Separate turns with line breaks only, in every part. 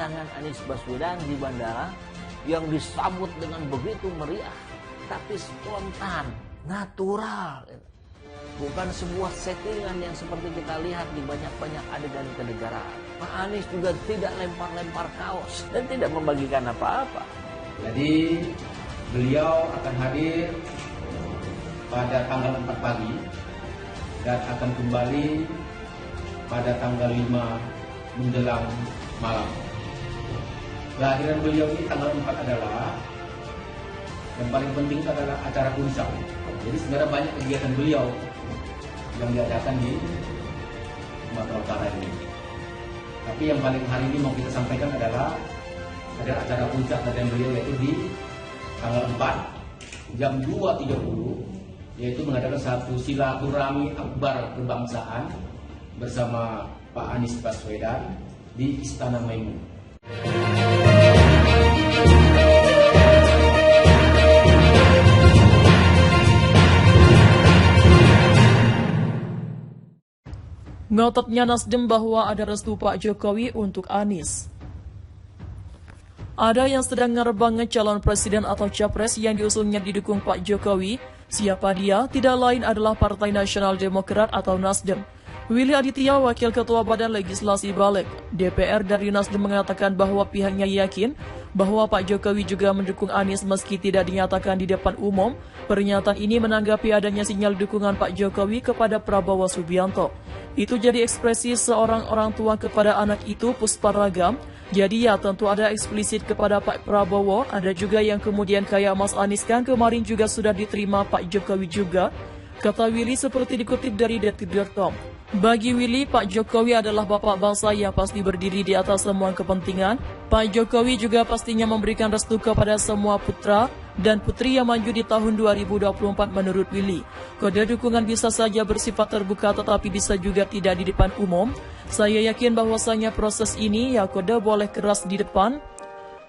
kedatangan Anies Baswedan di bandara yang disambut dengan begitu meriah, tapi spontan, natural. Bukan sebuah settingan yang seperti kita lihat di banyak-banyak adegan kenegaraan. Pak Anies juga tidak lempar-lempar kaos dan tidak membagikan apa-apa.
Jadi beliau akan hadir pada tanggal 4 pagi dan akan kembali pada tanggal 5 menjelang malam. Kehadiran beliau ini tanggal 4 adalah yang paling penting adalah acara puncak. Jadi sebenarnya banyak kegiatan beliau yang diadakan di Sumatera Utara ini. Tapi yang paling hari ini mau kita sampaikan adalah ada acara puncak dari beliau, yaitu di tanggal 4 jam 2.30, yaitu mengadakan satu silaturahmi akbar kebangsaan bersama Pak Anies Baswedan di Istana Maimun.
Ngototnya Nasdem bahwa ada restu Pak Jokowi untuk Anies. Ada yang sedang ngerebangan calon presiden atau capres yang diusungnya didukung Pak Jokowi. Siapa dia? Tidak lain adalah Partai Nasional Demokrat atau Nasdem. Willy Aditya, Wakil Ketua Badan Legislasi Balik DPR dari Nasdem, mengatakan bahwa pihaknya yakin bahwa Pak Jokowi juga mendukung Anies meski tidak dinyatakan di depan umum. Pernyataan ini menanggapi adanya sinyal dukungan Pak Jokowi kepada Prabowo Subianto. Itu jadi ekspresi seorang orang tua kepada anak itu, Pusparagam. Jadi ya tentu ada eksplisit kepada Pak Prabowo, ada juga yang kemudian kayak Mas Anies kan kemarin juga sudah diterima Pak Jokowi juga, kata Willy seperti dikutip dari detik.com. Bagi Willy, Pak Jokowi adalah bapak bangsa yang pasti berdiri di atas semua kepentingan. Pak Jokowi juga pastinya memberikan restu kepada semua putra dan putri yang maju di tahun 2024 menurut Willy. Kode dukungan bisa saja bersifat terbuka tetapi bisa juga tidak di depan umum. Saya yakin bahwasanya proses ini ya kode boleh keras di depan,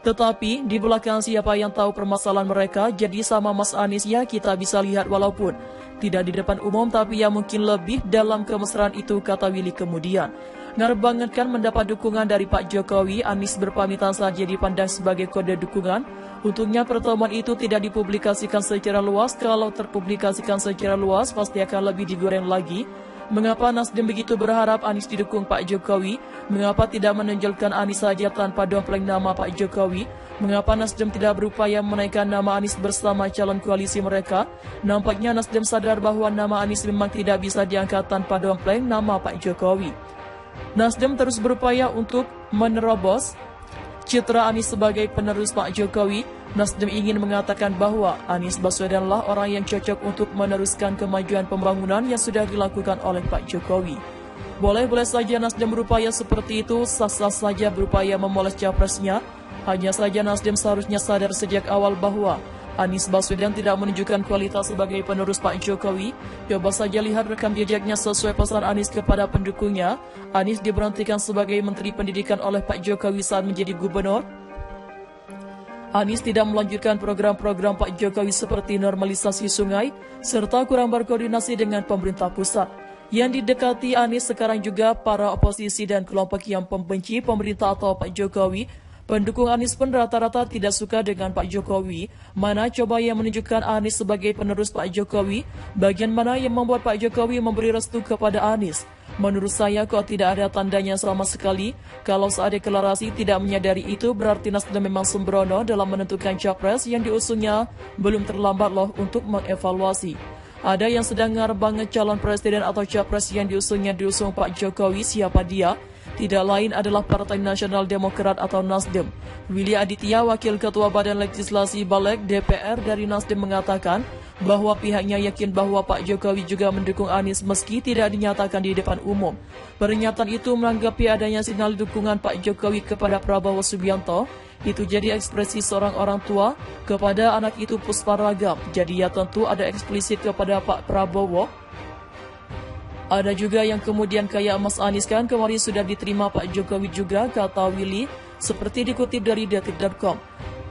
tetapi di belakang siapa yang tahu permasalahan mereka. Jadi sama Mas Anies ya kita bisa lihat walaupun tidak di depan umum tapi ya mungkin lebih dalam kemesraan itu, kata Willy kemudian. Ngarbangetkan mendapat dukungan dari Pak Jokowi, Anies berpamitan saja dipandang sebagai kode dukungan. Untungnya pertemuan itu tidak dipublikasikan secara luas. Kalau terpublikasikan secara luas pasti akan lebih digoreng lagi. Mengapa Nasdem begitu berharap Anies didukung Pak Jokowi? Mengapa tidak menonjolkan Anies saja tanpa dompleng nama Pak Jokowi? Mengapa Nasdem tidak berupaya menaikkan nama Anies bersama calon koalisi mereka? Nampaknya Nasdem sadar bahwa nama Anies memang tidak bisa diangkat tanpa dompleng nama Pak Jokowi. Nasdem terus berupaya untuk menerobos citra Anies sebagai penerus Pak Jokowi. Nasdem ingin mengatakan bahwa Anies Baswedanlah orang yang cocok untuk meneruskan kemajuan pembangunan yang sudah dilakukan oleh Pak Jokowi. Boleh-boleh saja Nasdem berupaya seperti itu, sah-sah saja berupaya memoles capresnya. Hanya saja Nasdem seharusnya sadar sejak awal bahwa Anies Baswedan tidak menunjukkan kualitas sebagai penerus Pak Jokowi. Coba saja lihat rekam jejaknya sesuai pesan Anies kepada pendukungnya. Anies diberhentikan sebagai Menteri Pendidikan oleh Pak Jokowi saat menjadi gubernur. Anies tidak melanjutkan program-program Pak Jokowi seperti normalisasi sungai, serta kurang berkoordinasi dengan pemerintah pusat. Yang didekati Anies sekarang juga para oposisi dan kelompok yang pembenci pemerintah atau Pak Jokowi. Pendukung Anies pun rata-rata tidak suka dengan Pak Jokowi. Mana coba yang menunjukkan Anies sebagai penerus Pak Jokowi? Bagian mana yang membuat Pak Jokowi memberi restu kepada Anies? Menurut saya kok tidak ada tandanya sama sekali. Kalau saat deklarasi tidak menyadari itu, berarti Nasdem memang sembrono dalam menentukan capres yang diusungnya. Belum terlambat loh untuk mengevaluasi. Ada yang sedang ngarbanget calon presiden atau capres yang diusung Pak Jokowi. Siapa dia? Tidak lain adalah Partai Nasional Demokrat atau Nasdem. Willy Aditya, Wakil Ketua Badan Legislasi Balik DPR dari Nasdem, mengatakan bahwa pihaknya yakin bahwa Pak Jokowi juga mendukung Anies meski tidak dinyatakan di depan umum. Pernyataan itu menanggapi adanya sinyal dukungan Pak Jokowi kepada Prabowo Subianto. Itu jadi ekspresi seorang orang tua kepada anak itu, Pusparagam. Jadi ya tentu ada eksplisit kepada Pak Prabowo. Ada juga yang kemudian kayak Mas Anies kan kemarin sudah diterima Pak Jokowi juga, kata Willy, seperti dikutip dari detik.com.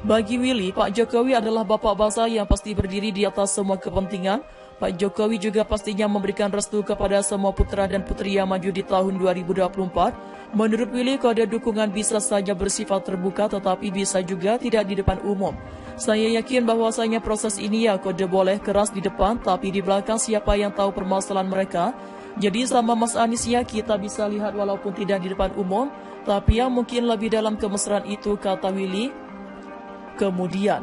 Bagi Willy, Pak Jokowi adalah bapak bangsa yang pasti berdiri di atas semua kepentingan. Pak Jokowi juga pastinya memberikan restu kepada semua putra dan putri yang maju di tahun 2024. Menurut Willy, kode dukungan bisa saja bersifat terbuka tetapi bisa juga tidak di depan umum. Saya yakin bahwasanya proses ini ya kode boleh keras di depan tapi di belakang siapa yang tahu permasalahan mereka. Jadi sama Mas Anies ya kita bisa lihat walaupun tidak di depan umum tapi yang mungkin lebih dalam kemesraan itu, kata Willy. Kemudian,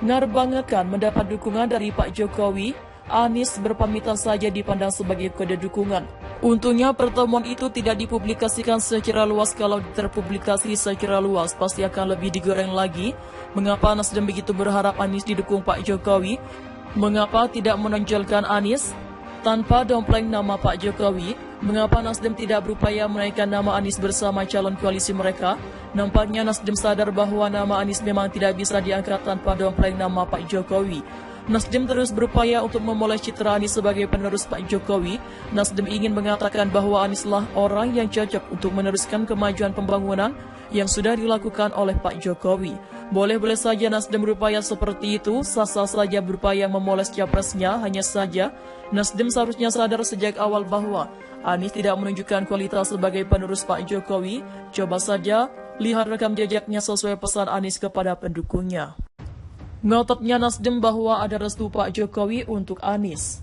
ngar banget kan mendapat dukungan dari Pak Jokowi. Anies berpamitan saja dipandang sebagai kode dukungan. Untungnya pertemuan itu tidak dipublikasikan secara luas. Kalau terpublikasi secara luas pasti akan lebih digoreng lagi. Mengapa Nasdem begitu berharap Anies didukung Pak Jokowi? Mengapa tidak menonjolkan Anies tanpa dompleng nama Pak Jokowi? Mengapa Nasdem tidak berupaya menaikkan nama Anies bersama calon koalisi mereka? Nampaknya Nasdem sadar bahwa nama Anies memang tidak bisa diangkat tanpa dompleng nama Pak Jokowi. Nasdem terus berupaya untuk memoles citra Anies sebagai penerus Pak Jokowi. Nasdem ingin mengatakan bahwa Anieslah orang yang cocok untuk meneruskan kemajuan pembangunan yang sudah dilakukan oleh Pak Jokowi. Boleh-boleh saja Nasdem berupaya seperti itu, sah-sah saja berupaya memoles capresnya, hanya saja Nasdem seharusnya sadar sejak awal bahwa Anies tidak menunjukkan kualitas sebagai penerus Pak Jokowi. Coba saja lihat rekam jejaknya sesuai pesan Anies kepada pendukungnya. Ngototnya Nasdem bahwa ada restu Pak Jokowi untuk Anies.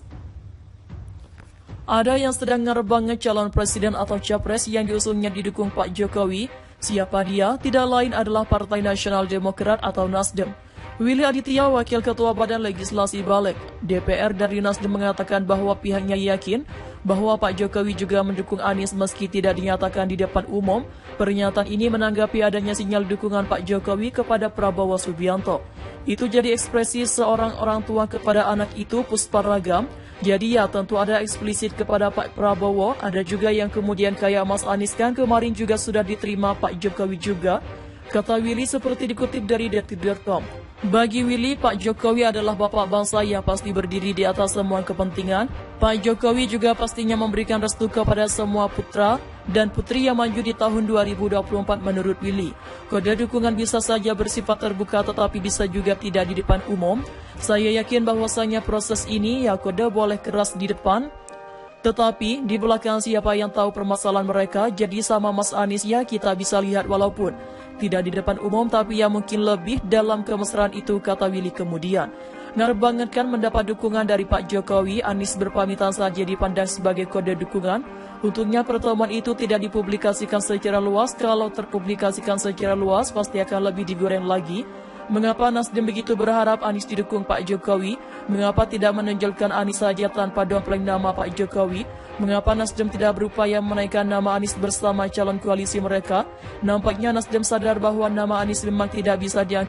Ada yang sedang ngerebanget calon presiden atau capres yang diusungnya didukung Pak Jokowi. Siapa dia? Tidak lain adalah Partai Nasional Demokrat atau Nasdem. Willy Aditya, Wakil Ketua Badan Legislasi Balik DPR dari Nasdem, mengatakan bahwa pihaknya yakin bahwa Pak Jokowi juga mendukung Anies meski tidak dinyatakan di depan umum. Pernyataan ini menanggapi adanya sinyal dukungan Pak Jokowi kepada Prabowo Subianto. Itu jadi ekspresi seorang orang tua kepada anak itu, Puspa Ragam. Jadi ya tentu ada eksplisit kepada Pak Prabowo, ada juga yang kemudian kayak Mas Anies kan kemarin juga sudah diterima Pak Jokowi juga, kata Willy seperti dikutip dari detik.com. Bagi Willy, Pak Jokowi adalah bapak bangsa yang pasti berdiri di atas semua kepentingan. Pak Jokowi juga pastinya memberikan restu kepada semua putra dan putri yang maju di tahun 2024 menurut Willy. Kode dukungan bisa saja bersifat terbuka tetapi bisa juga tidak di depan umum. Saya yakin bahwasanya proses ini ya kode boleh keras di depan tetapi di belakang siapa yang tahu permasalahan mereka. Jadi sama Mas Anies ya kita bisa lihat walaupun tidak di depan umum tapi yang mungkin lebih dalam kemesraan itu, kata Willy kemudian. Ngar banget kan mendapat dukungan dari Pak Jokowi. Anies berpamitan saja dipandang sebagai kode dukungan. Untungnya pertemuan itu tidak dipublikasikan secara luas. Kalau terpublikasikan secara luas pasti akan lebih digoreng lagi. Mengapa Nasdem begitu berharap Anies didukung Pak Jokowi? Mengapa tidak menonjolkan Anies saja tanpa dompleng nama Pak Jokowi? Mengapa Nasdem tidak berupaya menaikkan nama Anies bersama calon koalisi mereka? Nampaknya Nasdem sadar bahwa nama Anies memang tidak bisa diangkat